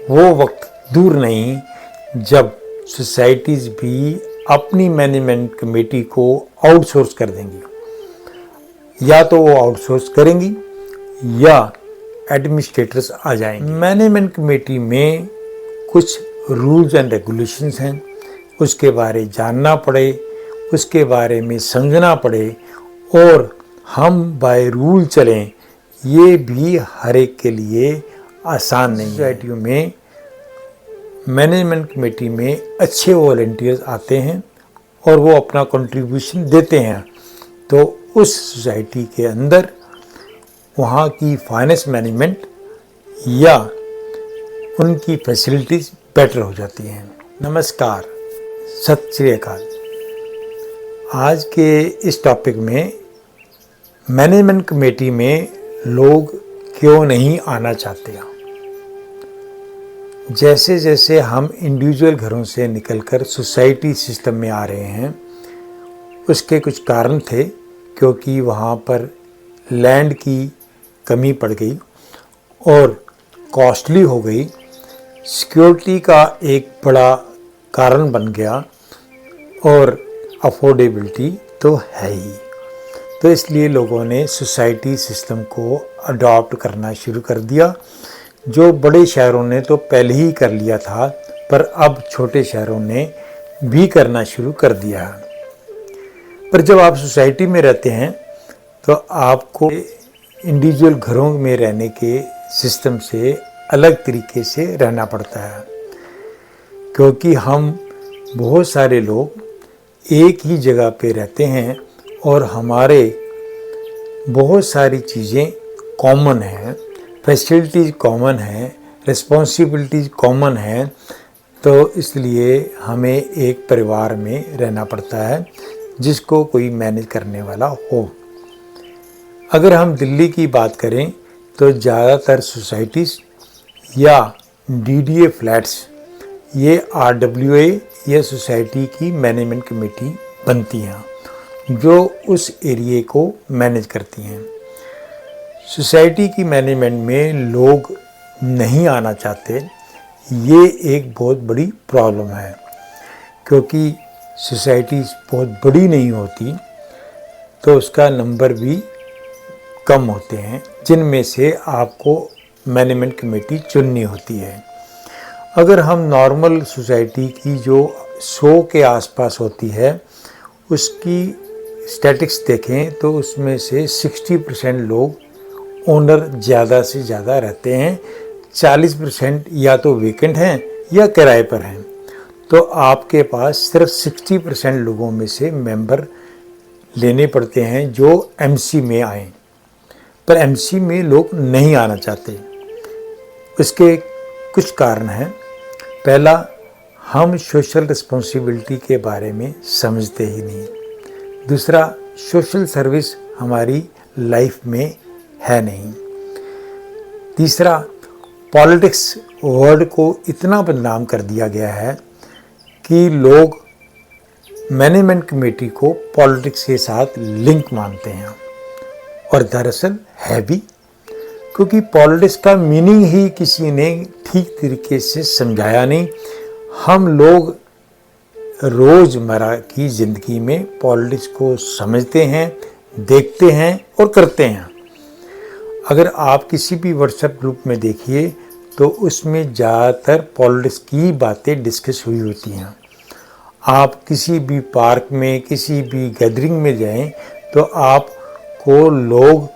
वो वक्त दूर नहीं जब सोसाइटीज़ भी अपनी मैनेजमेंट कमेटी को आउटसोर्स कर देंगी। या तो वो आउटसोर्स करेंगी या एडमिनिस्ट्रेटर्स आ जाएंगे। मैनेजमेंट कमेटी में कुछ रूल्स एंड रेगुलेशंस हैं, उसके बारे जानना पड़े, उसके बारे में समझना पड़े और हम बाय रूल चलें, ये भी हर एक के लिए आसान नहीं है। सोसाइटियों में मैनेजमेंट कमेटी में अच्छे वॉलंटियर्स आते हैं और वो अपना कंट्रीब्यूशन देते हैं, तो उस सोसाइटी के अंदर वहाँ की फाइनेंस मैनेजमेंट या उनकी फैसिलिटीज़ बेटर हो जाती हैं। नमस्कार, सत श्री अकाल। आज के इस टॉपिक में मैनेजमेंट कमेटी में लोग क्यों नहीं आना चाहते हैं। जैसे जैसे हम इंडिविजुअल घरों से निकलकर सोसाइटी सिस्टम में आ रहे हैं, उसके कुछ कारण थे, क्योंकि वहाँ पर लैंड की कमी पड़ गई और कॉस्टली हो गई, सिक्योरिटी का एक बड़ा कारण बन गया और अफोर्डेबिलिटी तो है ही। तो इसलिए लोगों ने सोसाइटी सिस्टम को अडॉप्ट करना शुरू कर दिया। जो बड़े शहरों ने तो पहले ही कर लिया था, पर अब छोटे शहरों ने भी करना शुरू कर दिया है। पर जब आप सोसाइटी में रहते हैं तो आपको इंडिविजुअल घरों में रहने के सिस्टम से अलग तरीके से रहना पड़ता है, क्योंकि हम बहुत सारे लोग एक ही जगह पे रहते हैं और हमारे बहुत सारी चीज़ें कॉमन हैं, फैसिलिटीज़ कॉमन हैं, रिस्पॉन्सिबिलिटीज़ कॉमन हैं। तो इसलिए हमें एक परिवार में रहना पड़ता है जिसको कोई मैनेज करने वाला हो। अगर हम दिल्ली की बात करें तो ज़्यादातर सोसाइटीज़ या डीडीए फ्लैट्स ये आरडब्ल्यूए या सोसाइटी की मैनेजमेंट कमेटी बनती हैं जो उस एरिए को मैनेज करती हैं। सोसाइटी की मैनेजमेंट में लोग नहीं आना चाहते, ये एक बहुत बड़ी प्रॉब्लम है, क्योंकि सोसाइटी बहुत बड़ी नहीं होती तो उसका नंबर भी कम होते हैं जिनमें से आपको मैनेजमेंट कमेटी चुननी होती है। अगर हम नॉर्मल सोसाइटी की जो 100 के आसपास होती है उसकी स्टैटिक्स देखें तो उसमें से 60% लोग ओनर ज़्यादा से ज़्यादा रहते हैं, 40% या तो वेकेंट हैं या किराए पर हैं। तो आपके पास सिर्फ 60% लोगों में से मेंबर लेने पड़ते हैं जो एमसी में आएँ, पर एमसी में लोग नहीं आना चाहते। इसके कुछ कारण हैं। पहला, हम सोशल रिस्पॉन्सिबिलिटी के बारे में समझते ही नहीं। दूसरा, सोशल सर्विस हमारी लाइफ में है नहीं। तीसरा, पॉलिटिक्स वर्ड को इतना बदनाम कर दिया गया है कि लोग मैनेजमेंट कमेटी को पॉलिटिक्स के साथ लिंक मानते हैं, और दरअसल है भी, क्योंकि पॉलिटिक्स का मीनिंग ही किसी ने ठीक तरीके से समझाया नहीं। हम लोग रोज़मर्रा की ज़िंदगी में पॉलिटिक्स को समझते हैं, देखते हैं और करते हैं। अगर आप किसी भी व्हाट्सएप ग्रुप में देखिए तो उसमें ज़्यादातर पॉलिटिक्स की बातें डिस्कस हुई होती हैं। आप किसी भी पार्क में, किसी भी गैदरिंग में जाएं तो आपको लोग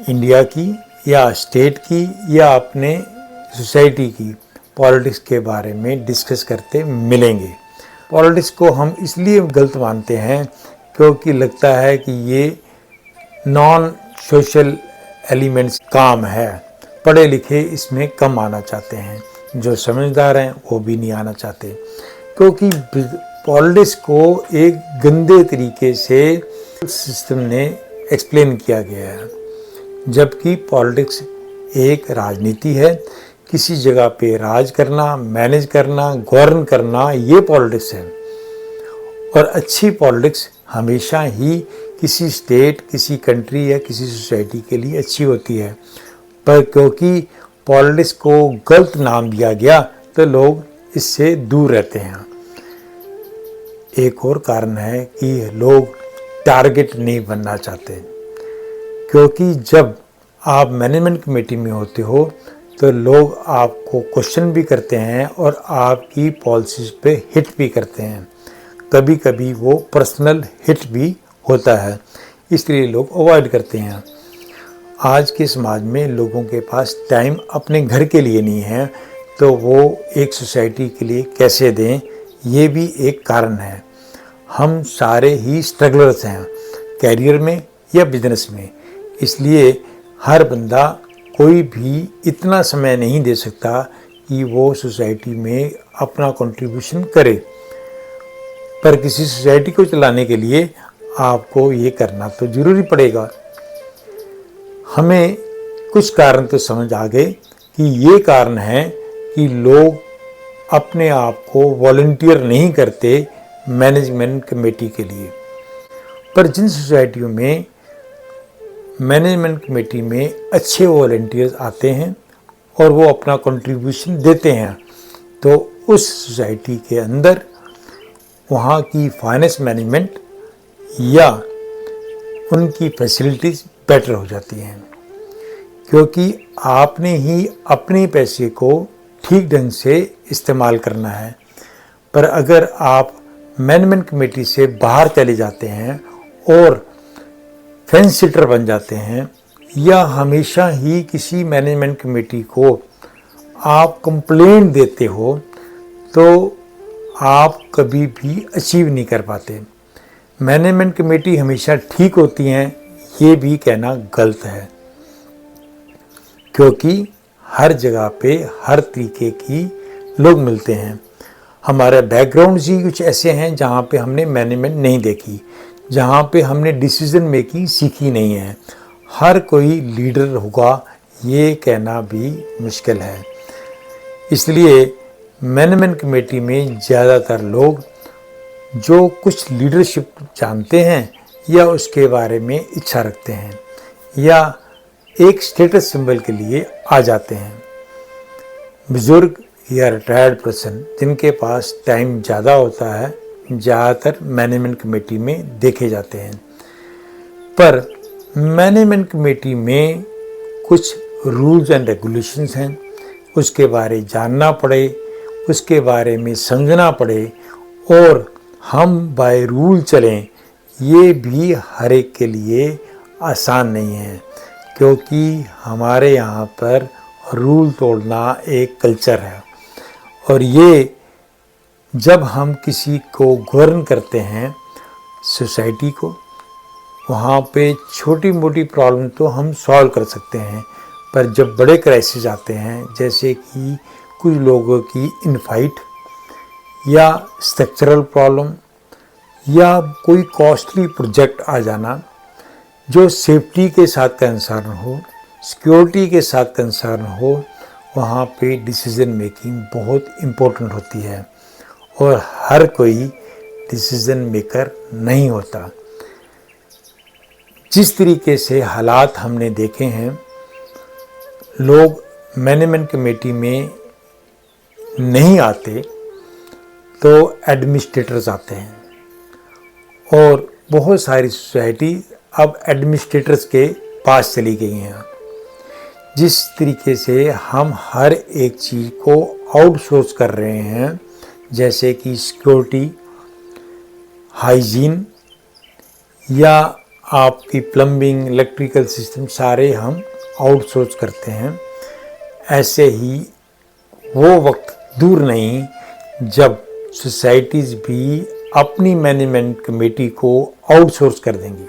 इंडिया की या स्टेट की या अपने सोसाइटी की पॉलिटिक्स के बारे में डिस्कस करते मिलेंगे। पॉलिटिक्स को हम इसलिए गलत मानते हैं क्योंकि लगता है कि ये नॉन सोशल एलिमेंट्स काम है, पढ़े लिखे इसमें कम आना चाहते हैं, जो समझदार हैं वो भी नहीं आना चाहते, क्योंकि पॉलिटिक्स को एक गंदे तरीके से सिस्टम ने एक्सप्लेन किया गया है, जबकि पॉलिटिक्स एक राजनीति है। किसी जगह पे राज करना, मैनेज करना, गवर्न करना, ये पॉलिटिक्स है। और अच्छी पॉलिटिक्स हमेशा ही किसी स्टेट, किसी कंट्री या किसी सोसाइटी के लिए अच्छी होती है, पर क्योंकि पॉलिटिक्स को गलत नाम दिया गया तो लोग इससे दूर रहते हैं। एक और कारण है कि लोग टारगेट नहीं बनना चाहते, क्योंकि जब आप मैनेजमेंट कमेटी में होते हो तो लोग आपको क्वेश्चन भी करते हैं और आपकी पॉलिसीज़ पे हिट भी करते हैं। कभी कभी वो पर्सनल हिट भी होता है, इसलिए लोग अवॉइड करते हैं। आज के समाज में लोगों के पास टाइम अपने घर के लिए नहीं है, तो वो एक सोसाइटी के लिए कैसे दें, ये भी एक कारण है। हम सारे ही स्ट्रगलर्स हैं, कैरियर में या बिजनेस में, इसलिए हर बंदा कोई भी इतना समय नहीं दे सकता कि वो सोसाइटी में अपना कंट्रीब्यूशन करे। पर किसी सोसाइटी को चलाने के लिए आपको ये करना तो ज़रूरी पड़ेगा। हमें कुछ कारण तो समझ आ गए कि ये कारण है कि लोग अपने आप को वॉलंटियर नहीं करते मैनेजमेंट कमेटी के लिए। पर जिन सोसाइटियों में मैनेजमेंट कमेटी में अच्छे वॉलंटियर्स आते हैं और वो अपना कंट्रीब्यूशन देते हैं, तो उस सोसाइटी के अंदर वहाँ की फाइनेंस मैनेजमेंट या उनकी फैसिलिटीज़ बेटर हो जाती हैं, क्योंकि आपने ही अपने पैसे को ठीक ढंग से इस्तेमाल करना है। पर अगर आप मैनेजमेंट कमेटी से बाहर चले जाते हैं और फेंस सिटर बन जाते हैं, या हमेशा ही किसी मैनेजमेंट कमेटी को आप कंप्लेंट देते हो, तो आप कभी भी अचीव नहीं कर पाते। मैनेजमेंट कमेटी हमेशा ठीक होती हैं, ये भी कहना गलत है, क्योंकि हर जगह पे हर तरीके की लोग मिलते हैं। हमारे बैकग्राउंड ही कुछ ऐसे हैं जहाँ पे हमने मैनेजमेंट नहीं देखी, जहाँ पे हमने डिसीजन मेकिंग सीखी नहीं है। हर कोई लीडर होगा ये कहना भी मुश्किल है। इसलिए मैनेजमेंट कमेटी में ज़्यादातर लोग जो कुछ लीडरशिप जानते हैं या उसके बारे में इच्छा रखते हैं या एक स्टेटस सिंबल के लिए आ जाते हैं। बुजुर्ग या रिटायर्ड पर्सन जिनके पास टाइम ज़्यादा होता है ज़्यादातर मैनेजमेंट कमेटी में देखे जाते हैं। पर मैनेजमेंट कमेटी में कुछ रूल्स एंड रेगुलेशंस हैं, उसके बारे जानना पड़े, उसके बारे में समझना पड़े और हम बाय रूल चलें, ये भी हर एक के लिए आसान नहीं है, क्योंकि हमारे यहाँ पर रूल तोड़ना एक कल्चर है। और ये जब हम किसी को गवर्न करते हैं सोसाइटी को, वहाँ पे छोटी मोटी प्रॉब्लम तो हम सॉल्व कर सकते हैं, पर जब बड़े क्राइसिस आते हैं, जैसे कि कुछ लोगों की इनफाइट या स्ट्रक्चरल प्रॉब्लम या कोई कॉस्टली प्रोजेक्ट आ जाना जो सेफ्टी के साथ कंसर्न हो, सिक्योरिटी के साथ कंसर्न हो, वहाँ पे डिसीजन मेकिंग बहुत इम्पोर्टेंट होती है और हर कोई डिसीजन मेकर नहीं होता। जिस तरीके से हालात हमने देखे हैं, लोग मैनेजमेंट कमेटी में नहीं आते तो एडमिनिस्ट्रेटर्स आते हैं और बहुत सारी सोसाइटी अब एडमिनिस्ट्रेटर्स के पास चली गई हैं। जिस तरीके से हम हर एक चीज़ को आउटसोर्स कर रहे हैं, जैसे कि सिक्योरिटी, हाइजीन या आपकी प्लम्बिंग, इलेक्ट्रिकल सिस्टम, सारे हम आउटसोर्स करते हैं। ऐसे ही वो वक्त दूर नहीं जब सोसाइटीज़ भी अपनी मैनेजमेंट कमेटी को आउटसोर्स कर देंगी।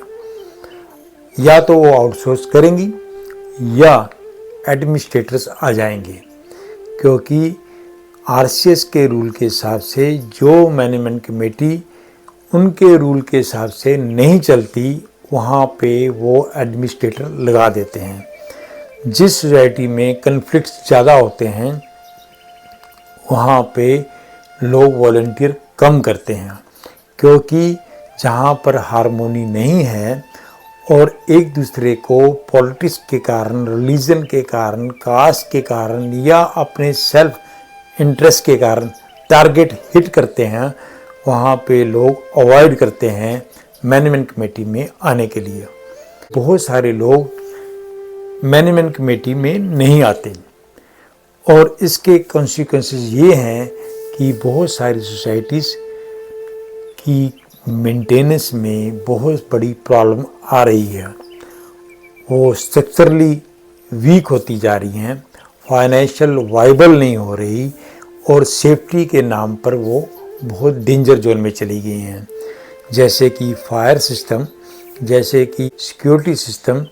या तो वो आउटसोर्स करेंगी या एडमिनिस्ट्रेटर्स आ जाएंगे, क्योंकि आरसीएस के रूल के हिसाब से जो मैनेजमेंट कमेटी उनके रूल के हिसाब से नहीं चलती, वहाँ पे वो एडमिनिस्ट्रेटर लगा देते हैं। जिस सोसाइटी में कन्फ्लिक्ट्स ज़्यादा होते हैं वहाँ पे लोग वॉलंटियर कम करते हैं, क्योंकि जहाँ पर हारमोनी नहीं है और एक दूसरे को पॉलिटिक्स के कारण, रिलीजन के कारण, कास्ट के कारण या अपने सेल्फ इंटरेस्ट के कारण टारगेट हिट करते हैं, वहाँ पे लोग अवॉइड करते हैं मैनेजमेंट कमेटी में आने के लिए। बहुत सारे लोग मैनेजमेंट कमेटी में नहीं आते और इसके कॉन्सिक्वेंसेस ये हैं कि बहुत सारी सोसाइटीज़ की मेंटेनेंस में बहुत बड़ी प्रॉब्लम आ रही है। वो स्ट्रक्चरली वीक होती जा रही हैं, फाइनेंशियल वाइबल नहीं हो रही और सेफ्टी के नाम पर वो बहुत डेंजर जोन में चली गई हैं। जैसे कि फायर सिस्टम, जैसे कि सिक्योरिटी सिस्टम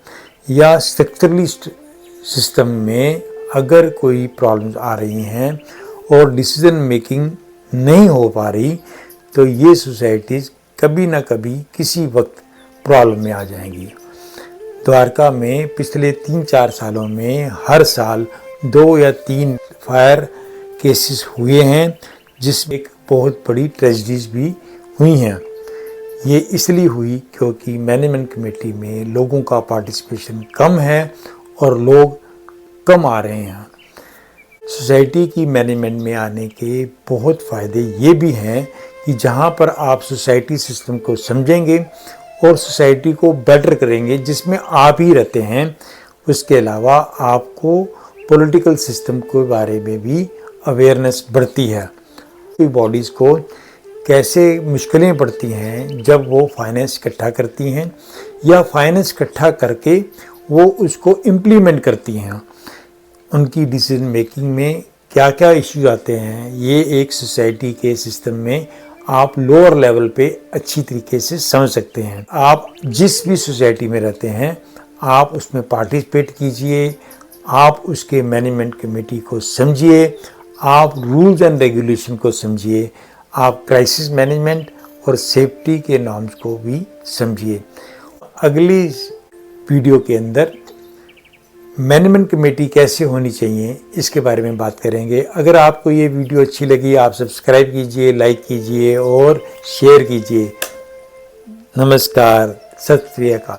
या स्ट्रक्चरली सिस्टम में अगर कोई प्रॉब्लम्स आ रही हैं और डिसीजन मेकिंग नहीं हो पा रही, तो ये सोसाइटीज़ कभी ना कभी किसी वक्त प्रॉब्लम में आ जाएंगी। द्वारका में पिछले 3-4 सालों में हर साल 2 या 3 फायर केसेस हुए हैं, जिसमें एक बहुत बड़ी ट्रेजेडीज भी हुई हैं। ये इसलिए हुई क्योंकि मैनेजमेंट कमेटी में लोगों का पार्टिसिपेशन कम है और लोग कम आ रहे हैं। सोसाइटी की मैनेजमेंट में आने के बहुत फ़ायदे ये भी हैं कि जहाँ पर आप सोसाइटी सिस्टम को समझेंगे और सोसाइटी को बेटर करेंगे जिसमें आप ही रहते हैं, उसके अलावा आपको पॉलिटिकल सिस्टम के बारे में भी अवेयरनेस बढ़ती है। बॉडीज़ को कैसे मुश्किलें पड़ती हैं जब वो फाइनेंस इकट्ठा करती हैं या फाइनेंस इकट्ठा करके वो उसको इम्प्लीमेंट करती हैं, उनकी डिसीजन मेकिंग में क्या क्या इश्यूज आते हैं, ये एक सोसाइटी के सिस्टम में आप लोअर लेवल पे अच्छी तरीके से समझ सकते हैं। आप जिस भी सोसाइटी में रहते हैं आप उसमें पार्टिसिपेट कीजिए, आप उसके मैनेजमेंट कमेटी को समझिए, आप रूल्स एंड रेगुलेशन को समझिए, आप क्राइसिस मैनेजमेंट और सेफ्टी के नॉर्म्स को भी समझिए। अगली वीडियो के अंदर मैनेजमेंट कमेटी कैसे होनी चाहिए इसके बारे में बात करेंगे। अगर आपको ये वीडियो अच्छी लगी आप सब्सक्राइब कीजिए, लाइक कीजिए और शेयर कीजिए। नमस्कार, सत श्री अकाल।